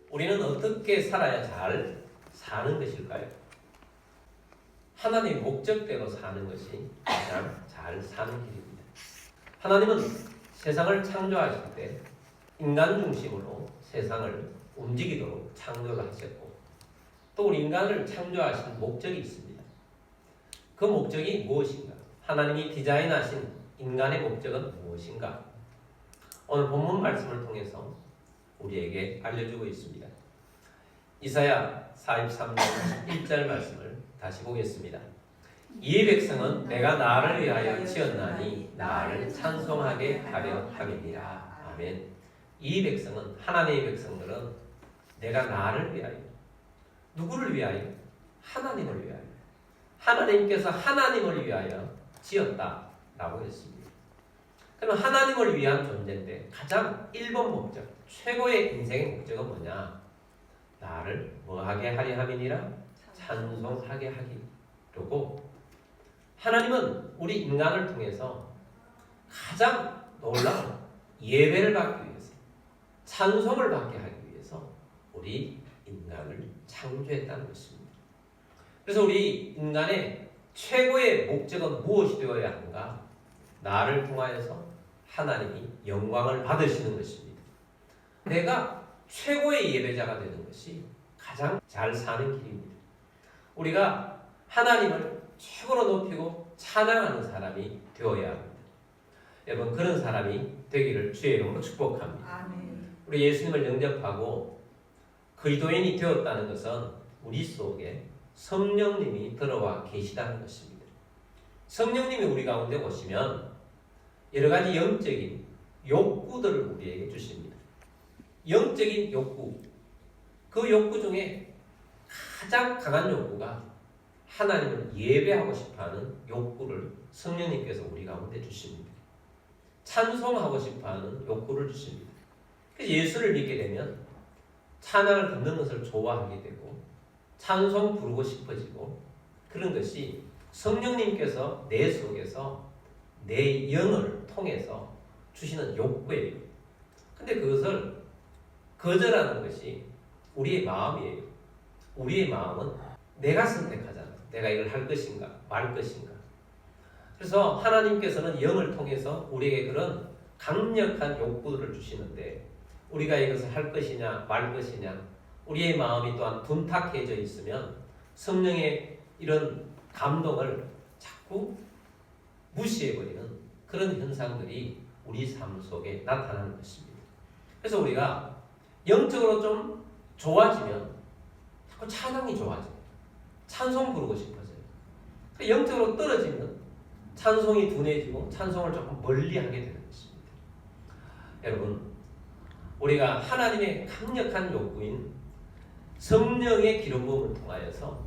우리는 어떻게 살아야 잘 사는 것일까요? 하나님의 목적대로 사는 것이 가장 잘 사는 길입니다. 하나님은 세상을 창조하실 때 인간 중심으로 세상을 움직이도록 창조를 하셨고, 또 우리 인간을 창조하신 목적이 있습니다. 그 목적이 무엇인가? 하나님이 디자인하신 인간의 목적은 무엇인가? 오늘 본문 말씀을 통해서 우리에게 알려주고 있습니다. 이사야 43장 1절 말씀을 다시 보겠습니다. 이 백성은 내가 나를 위하여 지었나니 나를 찬송하게 하려 함이니라. 아멘. 이 백성은, 하나님의 백성들은 내가 나를 위하여, 누구를 위하여? 하나님을 위하여. 하나님께서 하나님을 위하여 지었다라고 했습니다. 그러면 하나님을 위한 존재인데 가장 1번 목적, 최고의 인생의 목적은 뭐냐? 나를 뭐하게 하려 함이니라? 찬송하게 하기로고, 하나님은 우리 인간을 통해서 가장 놀라운 예배를 받기 위해서, 찬송을 받게 하기 위해서 우리 인간을 창조했다는 것입니다. 그래서 우리 인간의 최고의 목적은 무엇이 되어야 하는가? 나를 통하여서 하나님이 영광을 받으시는 것입니다. 내가 최고의 예배자가 되는 것이 가장 잘 사는 길입니다. 우리가 하나님을 최고로 높이고 찬양하는 사람이 되어야 합니다. 여러분, 그런 사람이 되기를 주의 이름으로 축복합니다. 아멘. 우리 예수님을 영접하고 그리스도인이 되었다는 것은 우리 속에 성령님이 들어와 계시다는 것입니다. 성령님이 우리 가운데 오시면 여러 가지 영적인 욕구들을 우리에게 주십니다. 영적인 욕구, 그 욕구 중에 가장 강한 욕구가 하나님을 예배하고 싶어하는 욕구를 성령님께서 우리 가운데 주십니다. 찬송하고 싶어하는 욕구를 주십니다. 그래서 예수를 믿게 되면 찬양을 듣는 것을 좋아하게 되고 찬송 부르고 싶어지고, 그런 것이 성령님께서 내 속에서 내 영을 통해서 주시는 욕구예요. 근데 그것을 거절하는 것이 우리의 마음이에요. 우리의 마음은 내가 선택하잖아. 내가 이걸 할 것인가 말 것인가. 그래서 하나님께서는 영을 통해서 우리에게 그런 강력한 욕구들을 주시는데, 우리가 이것을 할 것이냐 말 것이냐, 우리의 마음이 또한 둔탁해져 있으면 성령의 이런 감동을 자꾸 무시해버리는 그런 현상들이 우리 삶 속에 나타나는 것입니다. 그래서 우리가 영적으로 좀 좋아지면 자꾸 찬양이 좋아져요. 찬송 부르고 싶어져요. 영적으로 떨어지면 찬송이 둔해지고 찬송을 조금 멀리 하게 되는 것입니다. 여러분, 우리가 하나님의 강력한 욕구인 성령의 기름 부음을 통하여서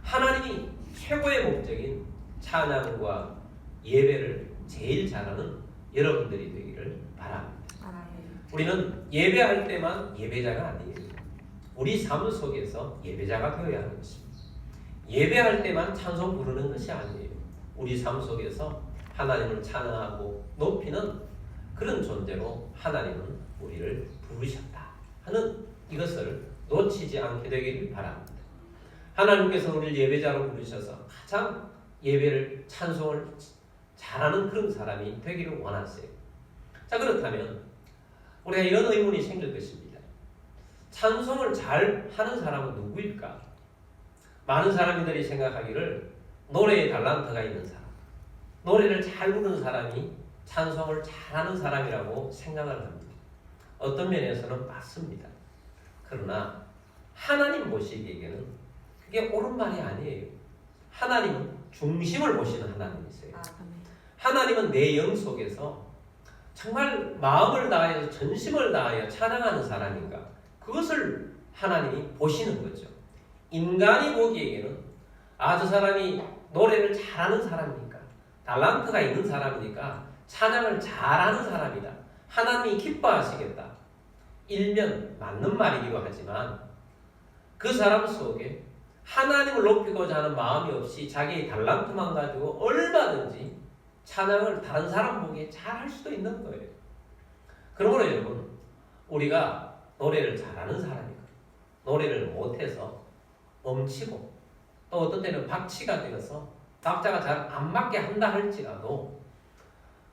하나님이 최고의 목적인 찬양과 예배를 제일 잘하는 여러분들이 되기를 바랍니다. 우리는 예배할 때만 예배자가 아니에요. 우리 삶 속에서 예배자가 되어야 하는 것입니다. 예배할 때만 찬송 부르는 것이 아니에요. 우리 삶 속에서 하나님을 찬양하고 높이는 그런 존재로 하나님은 우리를 부르셨다 하는 이것을 놓치지 않게 되기를 바랍니다. 하나님께서 우리를 예배자로 부르셔서 가장 예배를, 찬송을 잘하는 그런 사람이 되기를 원하세요. 자, 그렇다면 우리가 이런 의문이 생길 것입니다. 찬송을 잘 하는 사람은 누구일까? 많은 사람들이 생각하기를 노래에 달란트가 있는 사람, 노래를 잘 부르는 사람이 찬송을 잘하는 사람이라고 생각을 합니다. 어떤 면에서는 맞습니다. 그러나 하나님 보시기에는 그게 옳은 말이 아니에요. 하나님은 중심을 보시는 하나님이세요. 하나님은 내 영 속에서 정말 마음을 다하여 전심을 다하여 찬양하는 사람인가, 그것을 하나님이 보시는 거죠. 인간이 보기에는 저 사람이 노래를 잘하는 사람이니까, 달란트가 있는 사람이니까 찬양을 잘하는 사람이다, 하나님이 기뻐하시겠다. 일면 맞는 말이기도 하지만 그 사람 속에 하나님을 높이고자 하는 마음이 없이 자기의 달란트만 가지고 얼마든지 찬양을 다른 사람 보기에 잘 할 수도 있는 거예요. 그러므로 여러분, 우리가 노래를 잘하는 사람이고 노래를 못해서 멈치고 또 어떤 때는 박치가 되어서 박자가 잘 안 맞게 한다 할지라도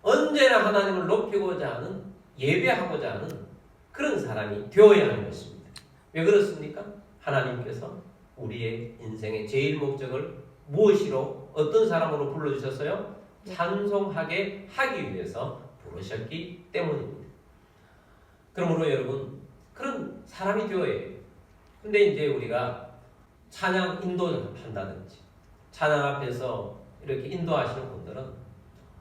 언제나 하나님을 높이고자 하는 예배하고자 하는 그런 사람이 되어야 하는 것입니다. 왜 그렇습니까? 하나님께서 우리의 인생의 제일 목적을 무엇이로 어떤 사람으로 불러주셨어요? 찬송하게 하기 위해서 부르셨기 때문입니다. 그러므로 여러분 그런 사람이 되어야 해요. 근데 이제 우리가 찬양 인도를 한다든지 찬양 앞에서 이렇게 인도하시는 분들은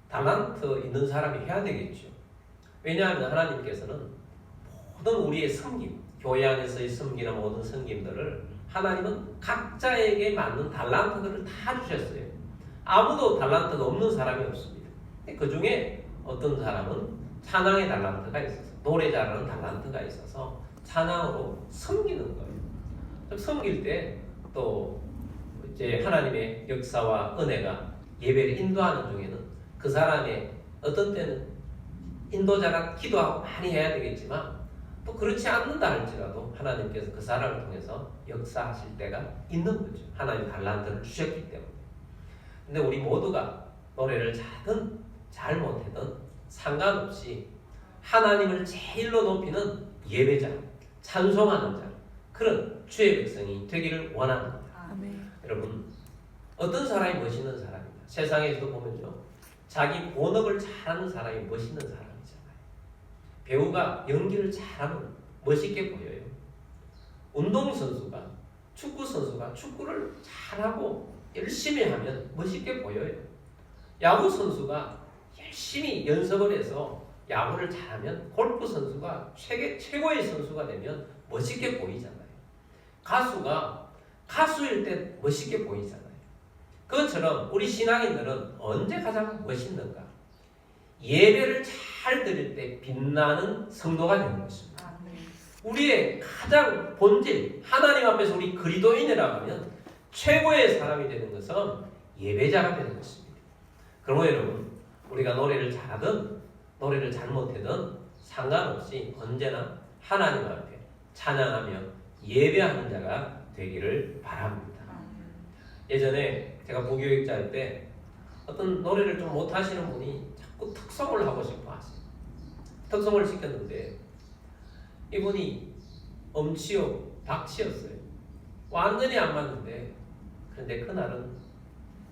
달란트 있는 사람이 해야 되겠죠. 왜냐하면 하나님께서는 모든 우리의 섬김, 교회 안에서의 섬기나 모든 섬김들을 하나님은 각자에게 맞는 달란트들을 다 주셨어요. 아무도 달란트가 없는 사람이 없습니다. 그 중에 어떤 사람은 찬양의 달란트가 있어서 노래 잘하는 달란트가 있어서 찬양으로 섬기는 거예요. 섬길 때 또 이제 하나님의 역사와 은혜가 예배를 인도하는 중에는 그 사람의 어떤 때는 인도자가 기도하고 많이 해야 되겠지만 또 그렇지 않는다 할지라도 하나님께서 그 사람을 통해서 역사하실 때가 있는 거죠. 하나님 달란트를 주셨기 때문에. 근데 우리 모두가 노래를 잘하든 잘 못하든 상관없이 하나님을 제일로 높이는 예배자, 찬송하는 자, 그런 주의 백성이 되기를 원합니다. 아멘. 여러분 어떤 사람이 멋있는 사람입니다. 세상에서도 보면요, 자기 본업을 잘하는 사람이 멋있는 사람이잖아요. 배우가 연기를 잘하면 멋있게 보여요. 운동선수가, 축구선수가 축구를 잘하고 열심히 하면 멋있게 보여요. 야구선수가 열심히 연습을 해서 야구를 잘하면 골프선수가 최고의 선수가 되면 멋있게 보이잖아요. 가수가 가수일 때 멋있게 보이잖아요. 그것처럼 우리 신앙인들은 언제 가장 멋있는가? 예배를 잘 드릴 때 빛나는 성도가 되는 것입니다. 우리의 가장 본질, 하나님 앞에서 우리 그리스도인이라고 하면 최고의 사람이 되는 것은 예배자가 되는 것입니다. 그러므로 여러분, 우리가 노래를 잘하든 노래를 잘못하든 상관없이 언제나 하나님 앞에 찬양하며 예배하는 자가 되기를 바랍니다. 예전에 제가 부교육자 할 때 어떤 노래를 좀 못하시는 분이 자꾸 특성을 하고 싶어 하세요. 특성을 시켰는데 이분이 엄치요, 박치였어요. 완전히 안 맞는데, 그런데 그날은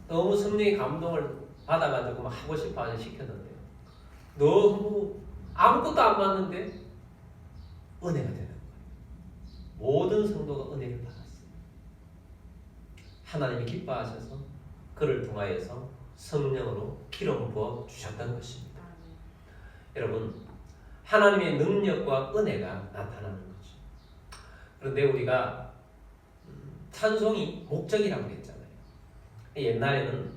너무 성령의 감동을 받아가지고 막 하고 싶어 하셔서 시켰는데 너무 아무것도 안 맞는데 은혜가 되는 거예요. 모든 성도가 은혜를 받았어요. 하나님이 기뻐하셔서 그를 통하여서 성령으로 기름 부어 주셨던 것입니다. 여러분, 하나님의 능력과 은혜가 나타나는 거죠. 그런데 우리가 찬송이 목적이라고 했잖아요. 옛날에는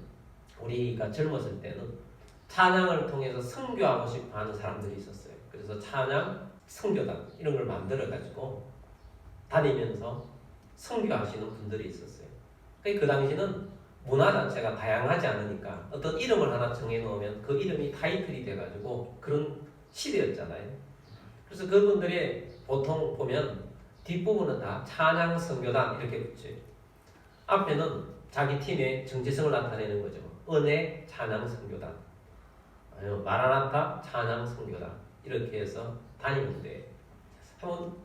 우리가 젊었을 때는 찬양을 통해서 선교하고 싶어 하는 사람들이 있었어요. 그래서 찬양 선교단 이런 걸 만들어 가지고 다니면서 선교하시는 분들이 있었어요. 그 당시는 문화 자체가 다양하지 않으니까 어떤 이름을 하나 정해놓으면 그 이름이 타이틀이 돼가지고 그런 시대였잖아요. 그래서 그분들이 보통 보면 뒷부분은 다 찬양 선교단 이렇게 붙여요. 앞에는 자기 팀의 정체성을 나타내는 거죠. 은혜 찬양 선교단, 아니면 마라나타 찬양 선교단 이렇게 해서 다니는데 한번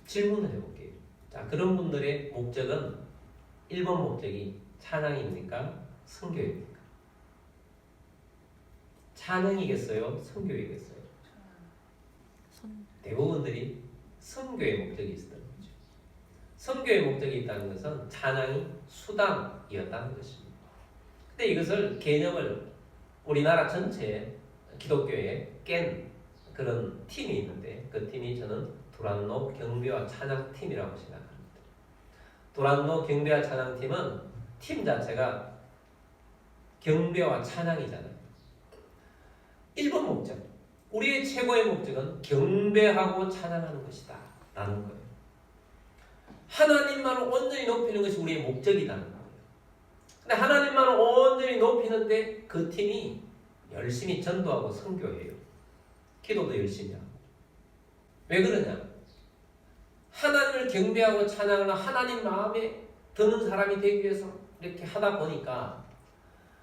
질문을 해볼게요. 자, 그런 분들의 목적은 1번 목적이 찬양입니까? 선교입니까? 찬양이겠어요? 선교이겠어요? 대부분들이 선교의 목적이 있었던 거죠. 선교의 목적이 있다는 것은 찬양이 수단이었다는 것입니다. 근데 이것을 개념을 우리나라 전체에 기독교에 깬 그런 팀이 있는데 그 팀이 저는 도란노 경배와 찬양팀이라고 생각합니다. 도란노 경배와 찬양팀은 팀 자체가 경배와 찬양이잖아요. 1번 목적, 우리의 최고의 목적은 경배하고 찬양하는 것이다 라는 거예요. 하나님만을 온전히 높이는 것이 우리의 목적이라는 거예요. 근데 하나님만을 온전히 높이는데 그 팀이 열심히 전도하고 선교해요. 기도도 열심히 하고. 왜 그러냐? 경배하고 찬양하는 하나님 마음에 드는 사람이 되기 위해서 이렇게 하다 보니까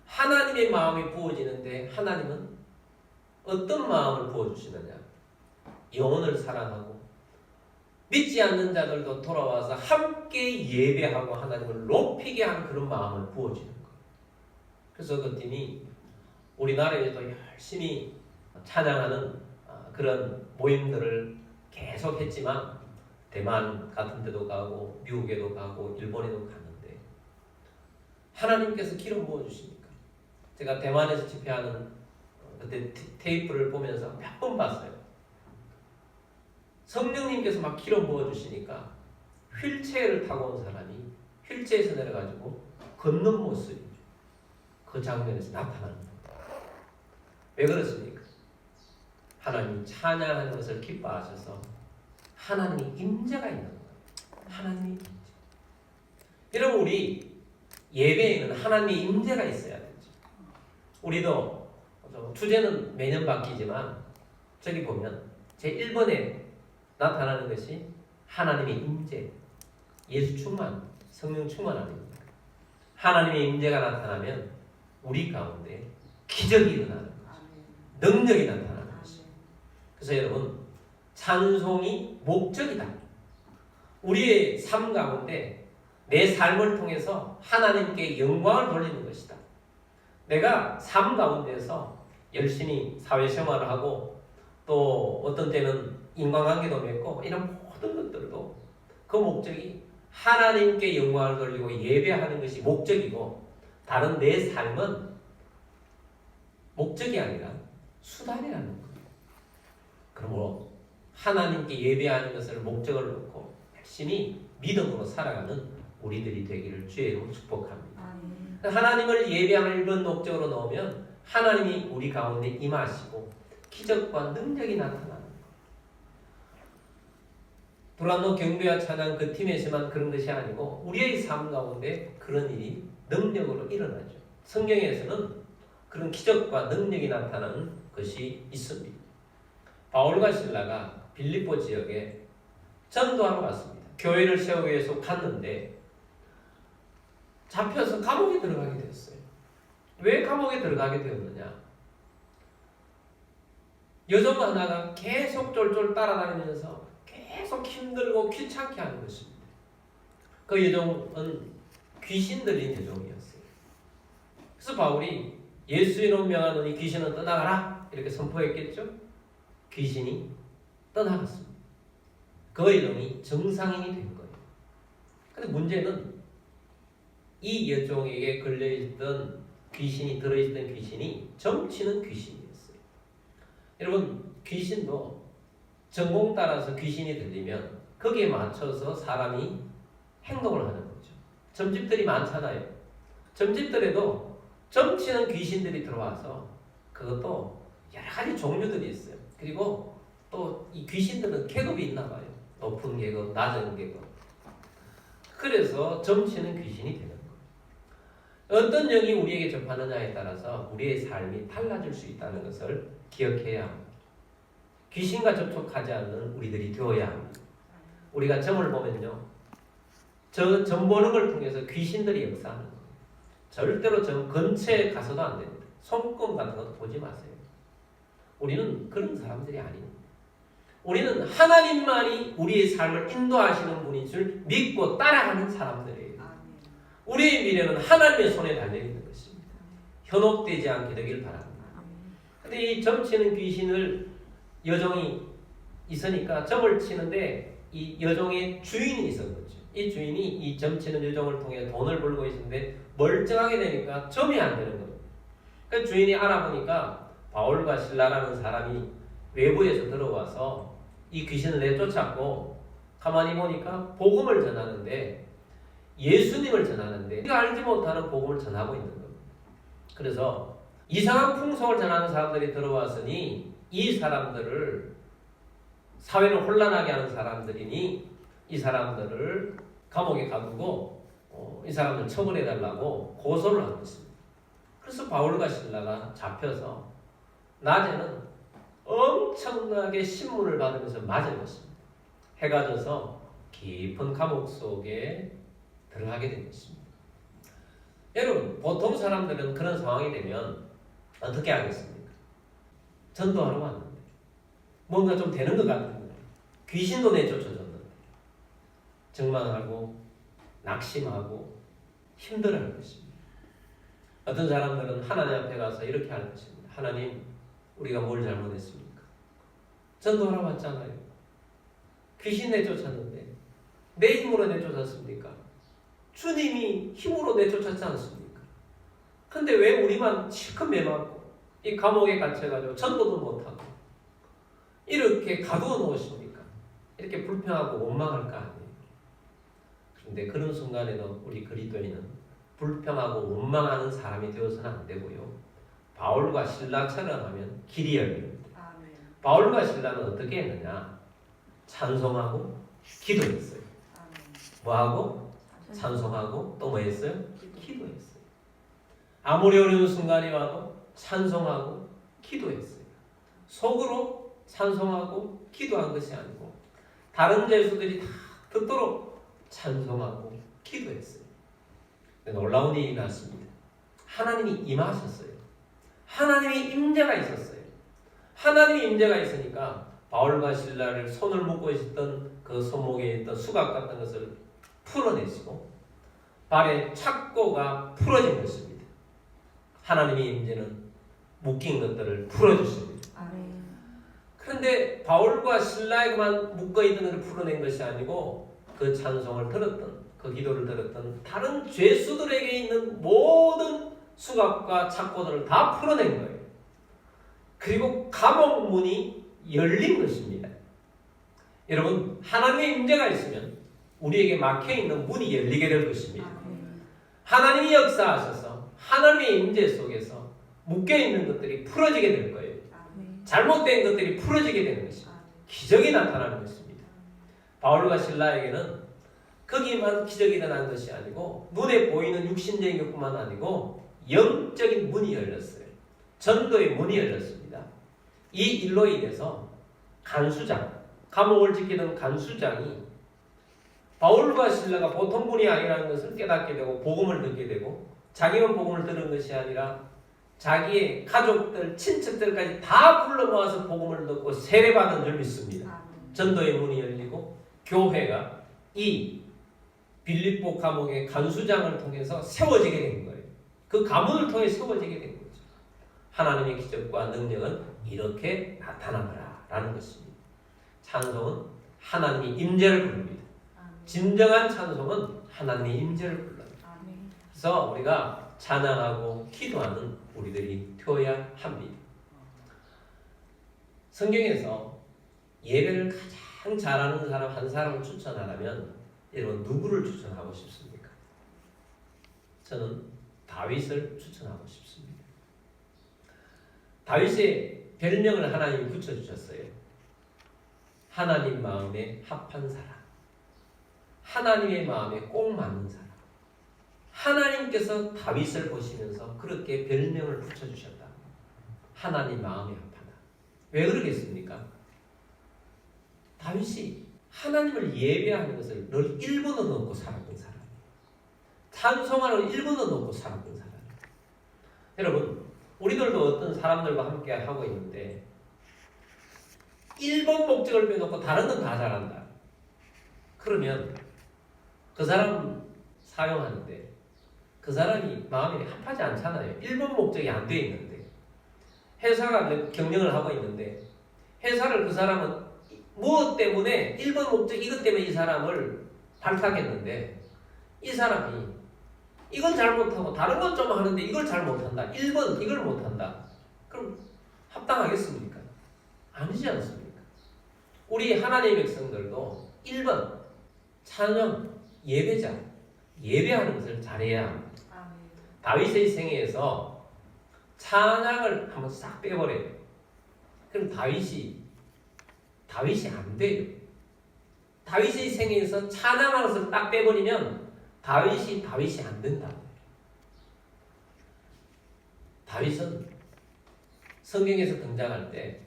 하나님의 마음이 부어지는데 하나님은 어떤 마음을 부어주시느냐? 영혼을 사랑하고 믿지 않는 자들도 돌아와서 함께 예배하고 하나님을 높이게 하는 그런 마음을 부어주는 거예요. 그래서 그랬더니 우리나라에도 열심히 찬양하는 그런 모임들을 계속 했지만 대만 같은 데도 가고 미국에도 가고 일본에도 갔는데 하나님께서 기름 부어주시니까 제가 대만에서 집회하는 그때 테이프를 보면서 몇 번 봤어요. 성령님께서 막 기름 부어주시니까 휠체어를 타고 온 사람이 휠체어에서 내려가지고 걷는 모습이 그 장면에서 나타나는 거예요. 왜 그렇습니까? 하나님이 찬양하는 것을 기뻐하셔서 하나님의 임재가 있는 거예요. 하나님의 임재. 여러분 우리 예배에는 하나님의 임재가 있어야 되죠. 우리도 주제는 매년 바뀌지만 저기 보면 제1번에 나타나는 것이 하나님의 임재, 예수 충만, 성령 충만 아닙니까? 하나님의 임재가 나타나면 우리 가운데 기적이 일어나는 거죠. 능력이 나타나는 것입니다. 그래서 여러분 찬송이 목적이다. 우리의 삶 가운데 내 삶을 통해서 하나님께 영광을 돌리는 것이다. 내가 삶 가운데서 열심히 사회생활을 하고 또 어떤 때는 인간관계도 맺고 이런 모든 것들도 그 목적이 하나님께 영광을 돌리고 예배하는 것이 목적이고 다른 내 삶은 목적이 아니라 수단이라는 거예요. 그러므로 하나님께 예배하는 것을 목적을 놓고 열심히 믿음으로 살아가는 우리들이 되기를 주의 이름으로 축복합니다. 하나님을 예배하는 이런 목적으로 넣으면 하나님이 우리 가운데 임하시고 기적과 능력이 나타나는 거예요. 도란노 경배와 찬양 그 팀에서만 그런 것이 아니고 우리의 삶 가운데 그런 일이 능력으로 일어나죠. 성경에서는 그런 기적과 능력이 나타나는 것이 있습니다. 바울과 실라가 빌립보 지역에 전도하러 갔습니다. 교회를 세우기 위해서 갔는데 잡혀서 감옥에 들어가게 되었어요. 왜 감옥에 들어가게 되었느냐? 여종 하나가 계속 쫄쫄 따라다니면서 계속 힘들고 귀찮게 하는 것입니다. 그 여종은 귀신 들린 여종이었어요. 그래서 바울이 예수 이름 명하노니 귀신은 떠나가라 이렇게 선포했겠죠. 귀신이 떠나갔습니다. 그 여종이 정상인이 된 거예요. 그런데 문제는 이 여종에게 걸려있던 귀신이 들어있던 귀신이 점치는 귀신이었어요. 여러분 귀신도 전공 따라서 귀신이 들리면 거기에 맞춰서 사람이 행동을 하는 거죠. 점집들이 많잖아요. 점집들에도 점치는 귀신들이 들어와서 그것도 여러 가지 종류들이 있어요. 그리고 또 이 귀신들은 계급이 있나 봐요. 높은 계급, 낮은 계급. 그래서 점치는 귀신이 되는 거예요. 어떤 영이 우리에게 접하느냐에 따라서 우리의 삶이 달라질 수 있다는 것을 기억해야 합니다. 귀신과 접촉하지 않는 우리들이 되어야 합니다. 우리가 점을 보면요. 점 보는 걸 통해서 귀신들이 역사하는 거예요. 절대로 점 근처에 가서도 안 됩니다. 손금 같은 것도 보지 마세요. 우리는 그런 사람들이 아닙니다. 우리는 하나님만이 우리의 삶을 인도하시는 분인 줄 믿고 따라가는 사람들이에요. 우리의 미래는 하나님의 손에 달려있는 것입니다. 현혹되지 않게 되길 바랍니다. 그런데 이 점치는 귀신을 여종이 있으니까 점을 치는데 이 여종의 주인이 있었거든요. 이 주인이 이 점치는 여종을 통해 돈을 벌고 있었는데 멀쩡하게 되니까 점이 안 되는 거예요. 그러니까 주인이 알아보니까 바울과 실라라는 사람이 외부에서 들어와서 이 귀신을 내쫓았고 가만히 보니까 복음을 전하는데 예수님을 전하는데 우리가 알지 못하는 복음을 전하고 있는 겁니다. 그래서 이상한 풍속을 전하는 사람들이 들어왔으니 이 사람들을 사회를 혼란하게 하는 사람들이니 이 사람들을 감옥에 가두고 이 사람들 처벌해달라고 고소를 한 것입니다. 그래서 바울과 실라가 잡혀서 낮에는 엄청나게 신문을 받으면서 맞은 것입니다. 해가 져서 깊은 감옥 속에 들어가게 된 것입니다. 여러분, 보통 사람들은 그런 상황이 되면 어떻게 하겠습니까? 전도하러 왔는데 뭔가 좀 되는 것 같은데 귀신도 내쫓아졌는데 절망하고 낙심하고 힘들어할 것입니다. 어떤 사람들은 하나님 앞에 가서 이렇게 할 것입니다. 하나님, 우리가 뭘 잘못했습니까? 전도하러 왔잖아요. 귀신 내쫓았는데 내 힘으로 내쫓았습니까? 주님이 힘으로 내쫓았지 않습니까? 근데 왜 우리만 실컷 매맞고 이 감옥에 갇혀가지고 전도도 못하고 이렇게 가두어 놓으십니까? 이렇게 불평하고 원망할 거 아니에요. 그런데 그런 순간에도 우리 그리스도인은 불평하고 원망하는 사람이 되어서는 안 되고요. 바울과 실라처럼 하면 길이 열립니다. 아멘. 바울과 실라는 어떻게 했느냐? 찬송하고 기도했어요. 아멘. 뭐하고? 찬송하고 또 뭐 했어요? 기도했어요. 아무리 어려운 순간이 와도 찬송하고 기도했어요. 속으로 찬송하고 기도한 것이 아니고 다른 죄수들이 다 듣도록 찬송하고 기도했어요. 놀라운 일이 났습니다. 하나님이 임하셨어요. 하나님의 임재가 있었어요. 하나님의 임재가 있으니까 바울과 실라를 손을 묶고 있었던 그 손목에 있던 수갑 같은 것을 풀어내시고 발의 착고가 풀어진 것입니다. 하나님의 임재는 묶인 것들을 풀어주십니다. 아멘. 그런데 바울과 실라에게만 묶어있던 것을 풀어낸 것이 아니고 그 찬송을 들었던 그 기도를 들었던 다른 죄수들에게 있는 모든 수갑과 착고들을 다 풀어낸 거예요. 그리고 감옥 문이 열린 것입니다. 여러분, 하나님의 임재가 있으면 우리에게 막혀있는 문이 열리게 될 것입니다. 하나님이 역사하셔서 하나님의 임재 속에서 묶여있는 것들이 풀어지게 될 거예요. 잘못된 것들이 풀어지게 되는 것입니다. 기적이 나타나는 것입니다. 바울과 실라에게는 거기만 기적이 일어난 것이 아니고 눈에 보이는 육신적인 것뿐만 아니고 영적인 문이 열렸어요. 전도의 문이 열렸습니다. 이 일로 인해서 간수장, 감옥을 지키던 간수장이 바울과 실라가 보통 분이 아니라는 것을 깨닫게 되고 복음을 듣게 되고 자기만 복음을 들은 것이 아니라 자기의 가족들, 친척들까지 다 불러 모아서 복음을 듣고 세례받은 줄 믿습니다. 전도의 문이 열리고 교회가 이 빌립보 감옥의 간수장을 통해서 세워지게 된 거예요. 그 가문을 통해 세워지게 된 거죠. 하나님의 기적과 능력은 이렇게 나타나더라 라는 것입니다. 찬송은 하나님의 임재를 부릅니다. 진정한 찬송은 하나님의 임재를 불러요. 그래서 우리가 찬양하고 기도하는 우리들이 되어야 합니다. 성경에서 예배를 가장 잘하는 사람 한 사람을 추천하라면 여러분 누구를 추천하고 싶습니까? 저는 다윗을 추천하고 싶습니다. 다윗의 별명을 하나님이 붙여주셨어요. 하나님 마음에 합한 사람, 하나님의 마음에 꼭 맞는 사람. 하나님께서 다윗을 보시면서 그렇게 별명을 붙여주셨다. 하나님 마음에 합하다. 왜 그러겠습니까? 다윗이 하나님을 예배하는 것을 늘 1번도 넘고 살았던 사람이에요. 찬송하는 1번도 넘고 살았던 사람이에요. 여러분, 우리들도 어떤 사람들과 함께 하고 있는데 1번 목적을 빼놓고 다른 건 다 잘한다. 그러면 그 사람 사용하는데 그 사람이 마음에 합하지 않잖아요. 1번 목적이 안 돼 있는데 회사가 경영을 하고 있는데 회사를 그 사람은 무엇 때문에 1번 목적 이것 때문에 이 사람을 발탁했는데 이 사람이 이건 잘 못하고 다른 건 좀 하는데 이걸 잘 못한다. 1번 이걸 못한다. 그럼 합당하겠습니까? 아니지 않습니까? 우리 하나님의 백성들도 1번 찬양, 예배자, 예배하는 것을 잘해야 합니다. 다윗의 생애에서 찬양을 한번 싹 빼버려요. 그럼 다윗이 안 돼요. 다윗의 생애에서 찬양하는 것을 딱 빼버리면 다윗이 안 된다. 다윗은 성경에서 등장할 때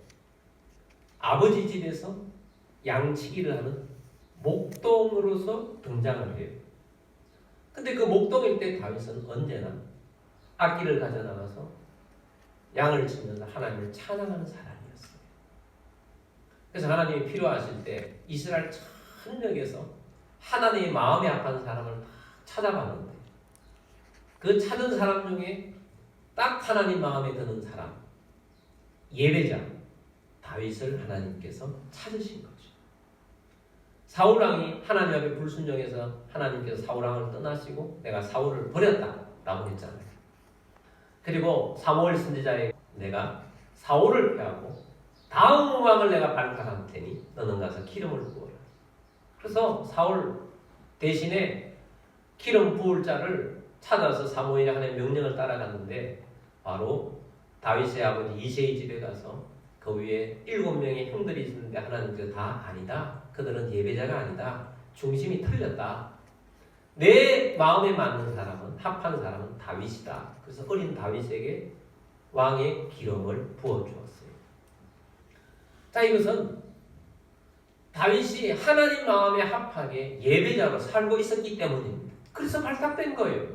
아버지 집에서 양치기를 하는 목동으로서 등장을 해요. 근데 그 목동일 때 다윗은 언제나 악기를 가져나가서 양을 치면서 하나님을 찬양하는 사람이었어요. 그래서 하나님이 필요하실 때 이스라엘 전역에서 하나님의 마음에 합한 사람을 다 찾아봤는데 그 찾은 사람 중에 딱 하나님 마음에 드는 사람, 예배자 다윗을 하나님께서 찾으신 거죠. 사울 왕이 하나님 앞에 불순종해서 하나님께서 사울 왕을 떠나시고 내가 사울을 버렸다라고 했잖아요. 그리고 사무엘 선지자에게 내가 사울을 패하고 다음 왕을 내가 발탁할 테니 너는 가서 기름을 부어라. 그래서 사울 대신에 기름 부을 자를 찾아서 사무엘이 하나님의 명령을 따라갔는데 바로 다윗의 아버지 이새의 집에 가서 그 위에 7명의 형들이 있었는데 하나님께서 다 아니다. 그들은 예배자가 아니다. 중심이 틀렸다. 내 마음에 맞는 사람은 합한 사람은 다윗이다. 그래서 어린 다윗에게 왕의 기름을 부어주었어요. 자, 이것은 다윗이 하나님 마음에 합하게 예배자로 살고 있었기 때문입니다. 그래서 발탁된 거예요.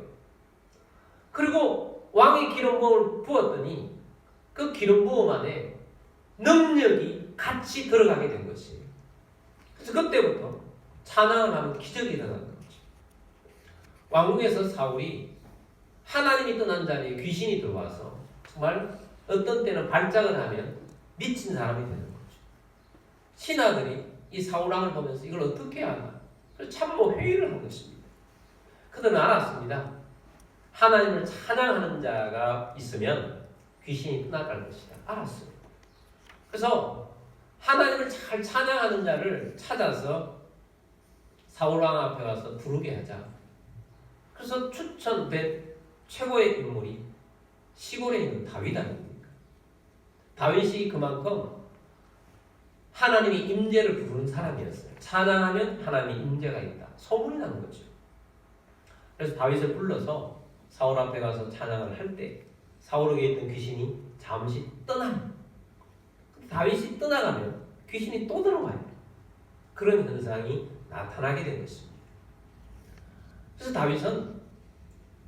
그리고 왕의 기름 부음을 부었더니 그 기름 부음 안에 능력이 같이 들어가게 된 것이에요. 그래서 그때부터 찬양을 하면 기적이 일어나는 거죠. 왕궁에서 사울이 하나님이 떠난 자리에 귀신이 들어와서 정말 어떤 때는 발작을 하면 미친 사람이 되는 거죠. 신하들이 이 사울왕을 보면서 이걸 어떻게 하나? 그래서 참모 회의를 한 것입니다. 그들은 알았습니다. 하나님을 찬양하는 자가 있으면 귀신이 떠나갈 것이다. 알았어요. 그래서 하나님을 잘 찬양하는 자를 찾아서 사울왕 앞에 와서 부르게 하자. 그래서 추천된 최고의 인물이 시골에 있는 다윗 아닙니까? 다윗이 그만큼 하나님의 임재를 부르는 사람이었어요. 찬양하면 하나님의 임재가 있다. 소문이 나는 거죠. 그래서 다윗을 불러서 사울 앞에 가서 찬양을 할 때 사울에게 있던 귀신이 잠시 떠나요. 다윗이 떠나가면 귀신이 또 들어와요. 그런 현상이 나타나게 된 것입니다. 그래서 다윗은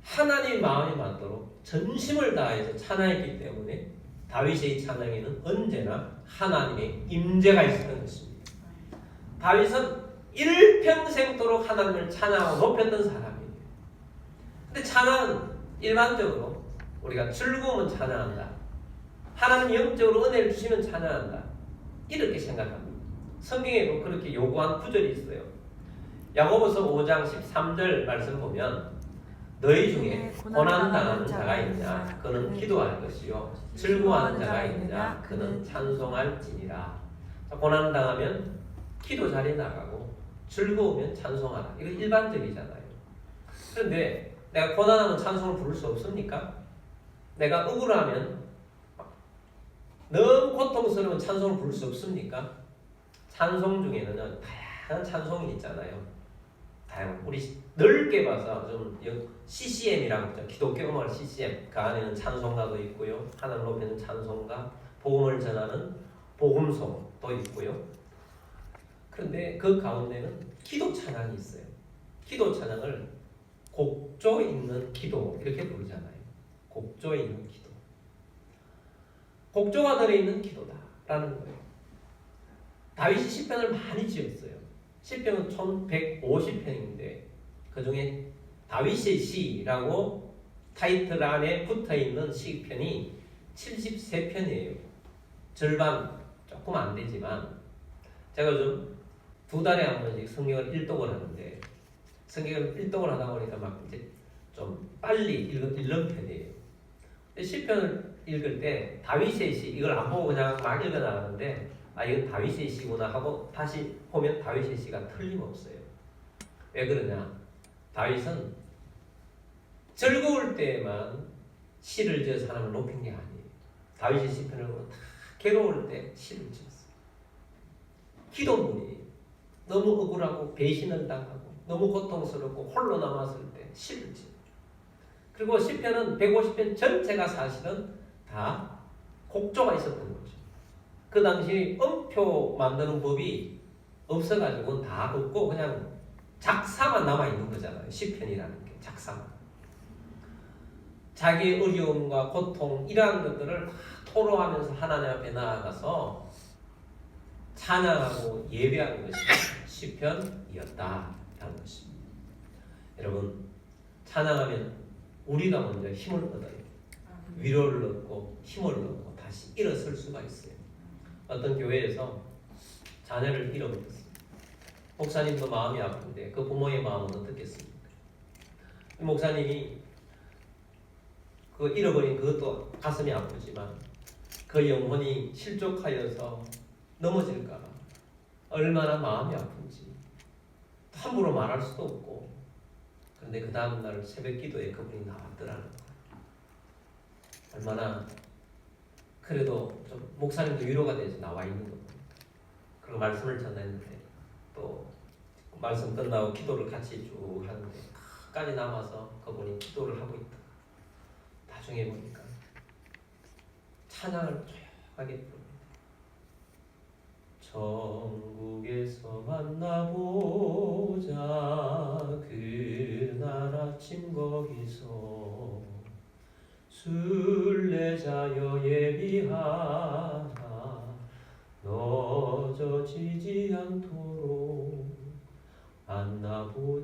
하나님의 마음에 맞도록 전심을 다해서 찬양했기 때문에 다윗의 찬양에는 언제나 하나님의 임재가 있었던 것입니다. 다윗은 일평생도록 하나님을 찬양하고 높였던 사람이에요. 근데 찬양은 일반적으로 우리가 즐거우면 찬양한다. 하나님 영적으로 은혜를 주시면 찬양한다. 이렇게 생각합니다. 성경에도 그렇게 요구한 구절이 있어요. 야고보서 5장 13절 말씀 보면 너희 중에 고난당하는 자가 있느냐 그는 기도할 것이요 즐거워하는 자가 있느냐 그는 찬송할지니라. 고난당하면 기도 자리에 나가고 즐거우면 찬송하라. 이거 일반적이잖아요. 그런데 내가 고난하면 찬송을 부를 수 없습니까? 내가 억울하면 너무 고통스러운 찬송을 부를 수 없습니까? 찬송 중에는 다양한 찬송이 있잖아요. 우리 넓게 봐서 좀 CCM이라고 하죠. 기독교 음악 CCM. 그 안에는 찬송가도 있고요. 하나님 높이는 찬송가, 복음을 전하는 복음송도 있고요. 그런데 그 가운데는 기도 찬양이 있어요. 기도 찬양을 곡조 있는 기도 이렇게 부르잖아요. 곡조 있는 기도. 곡조가 들어있는 기도다라는 거예요. 다윗이 시편을 많이 지었어요. 시편은 1150편인데 그 중에 다윗의 시라고 타이틀 안에 붙어있는 시편이 73편이에요. 절반 조금 안 되지만 제가 좀 2달에 한 번씩 성경을 일독을 하는데 성경을 일독을 하다 보니까 막 이제 좀 빨리 읽는 편이에요. 시편을 읽을 때 다윗의 시 이걸 안 보고 그냥 막 읽어 나가는데 아 이건 다윗의 시구나 하고 다시 보면 다윗의 시가 틀림없어요. 왜 그러냐? 다윗은 즐거울 때만 시를 지어 사람을 높인 게 아니에요. 다윗의 시편을 보면 다 괴로울 때 시를 지었어요. 기도문이 너무 억울하고 배신을 당하고 너무 고통스럽고 홀로 남았을 때 시를 지어요. 그리고 시편은 150편 전체가 사실은 다 곡조가 있었던 거죠. 그 당시 음표 만드는 법이 없어가지고 다 없고 그냥 작사만 남아있는 거잖아요. 시편이라는 게 작사만. 자기의 어려움과 고통 이러한 것들을 다 토로하면서 하나님 앞에 나아가서 찬양하고 예배하는 것이 시편이었다라는 것입니다. 여러분, 찬양하면 우리가 먼저 힘을 얻어요. 위로를 얻고 힘을 얻고 다시 일어설 수가 있어요. 어떤 교회에서 자녀를 잃어버렸어요. 목사님도 마음이 아픈데 그 부모의 마음은 어떻겠습니까? 목사님이 그 잃어버린 그것도 가슴이 아프지만 그 영혼이 실족하여서 넘어질까 봐 얼마나 마음이 아픈지 함부로 말할 수도 없고, 그런데 그 다음날 새벽 기도에 그분이 나왔더라는 거예요. 얼마나 그래도 좀 목사님도 위로가 돼서 나와 있는 거 보니까 그리고 말씀을 전했는데 또 말씀 끝나고 기도를 같이 쭉 하는데 끝까지 남아서 그분이 기도를 하고 있다. 나중에 보니까 찬양을 조용하게 부릅니다. 천국에서 만나보자 그날 아침 거기서 순례자여 예비하라 넘어지지 않도록 만나보자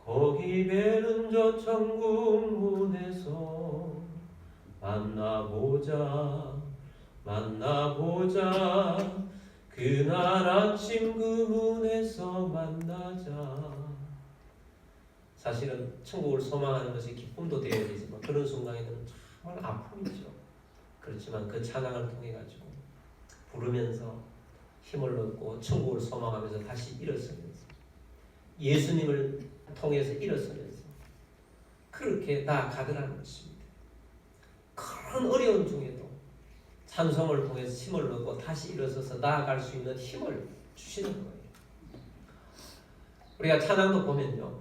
거기 베는 저 천국 문에서 만나보자 그날 아침 그 문에서 만나자. 사실은 천국을 소망하는 것이 기쁨도 되어야 되지만 그런 순간에는 정말 아픔이죠. 그렇지만 그 찬양을 통해 가지고 부르면서 힘을 얻고 천국을 소망하면서 다시 일어서면서 예수님을 통해서 일어서면서 그렇게 나아가더라는 것입니다. 그런 어려운 중에도 찬송을 통해서 힘을 얻고 다시 일어서서 나아갈 수 있는 힘을 주시는 거예요. 우리가 찬양도 보면요,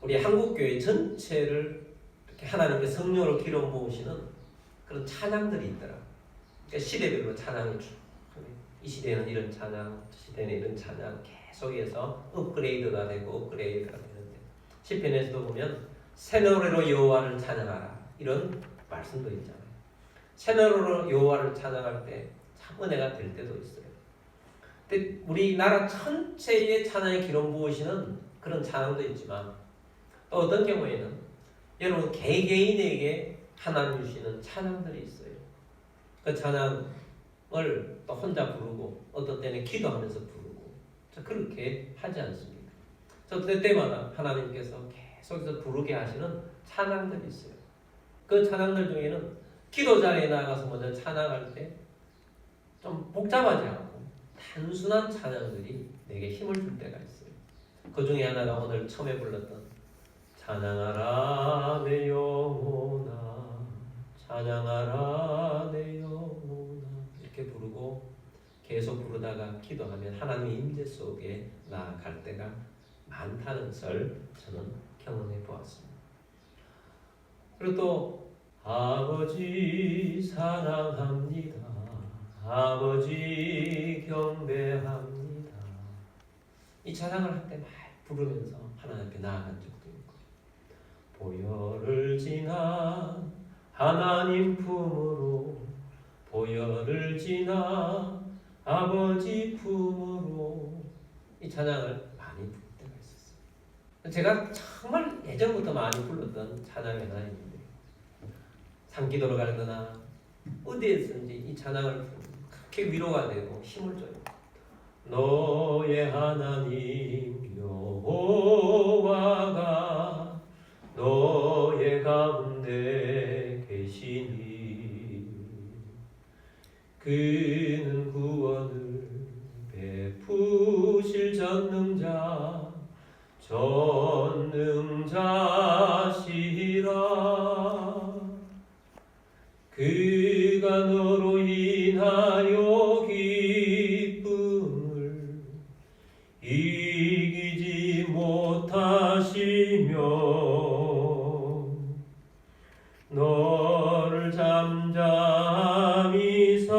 우리 한국교회 전체를 이렇게 하나님께 성령으로 기름 부으시는 그런 찬양들이 있더라고요. 그러니까 시대별로 찬양이 쭉, 이 시대는 이런 찬양, 시대는 이런 찬양 계속해서 업그레이드가 되고 업그레이드가 되는데, 시편에서도 보면 새 노래로 여호와를 찬양하라 이런 말씀도 있잖아요. 새 노래로 여호와를 찬양할 때 참 은혜가 될 때도 있어요. 근데 우리나라 전체에 찬양에 기름 부으시는 그런 찬양도 있지만 또 어떤 경우에는 여러분 개개인에게 하나님 주시는 찬양들이 있어요. 그 찬양을 또 혼자 부르고 어떤 때는 기도하면서 부르고, 저 그렇게 하지 않습니다. 저 때마다 하나님께서 계속해서 부르게 하시는 찬양들이 있어요. 그 찬양들 중에는 기도 자리에 나가서 먼저 찬양할 때 좀 복잡하지 않고 단순한 찬양들이 내게 힘을 줄 때가 있어요. 그 중에 하나가 오늘 처음에 불렀던 찬양하라 내 영혼아 찬양하라 내 영혼아 이렇게 부르고 계속 부르다가 기도하면 하나님의 임재 속에 나아갈 때가 많다는 것을 저는 경험해 보았습니다. 그리고 또 아버지 사랑합니다. 아버지 경배합니다. 이 찬양을 할 때 막 부르면서 하나님 앞에 나아간 적도 있고, 보혈을 지나 하나님 품으로 보혈을 지나 아버지 품으로 이 찬양을 많이 부를 때가 있었어요. 제가 정말 예전부터 많이 불렀던 찬양이 하나 있는데, 산기도로 가거나 어디에서든지 이 찬양을 부르면 그렇게 위로가 되고 힘을 줘요. 너의 하나님 여호와가 너의 가운데 계시니 그는 구원을 베푸실 전능자시라. 그가 너로 인하여 기쁨을 이기지 못하시며 너를 잠잠히 사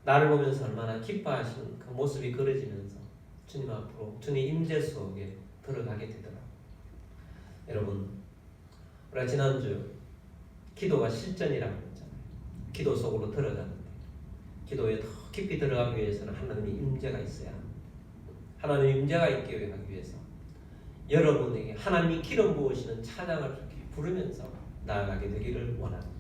나를 보면서 얼마나 기뻐하시는 그 모습이 그려지면서 주님 앞으로 주님 임재 속에 들어가게 되더라고요. 여러분, 우리가 지난주 기도가 실전이라고 했잖아요. 기도 속으로 들어가는데 기도에 더 깊이 들어가기 위해서는 하나님의 임재가 있어야 합니다. 하나님의 임재가 있게 하기 위해서 여러분에게 하나님이 기름 부으시는 찬양을 부르면서 나아가게 되기를 원합니다.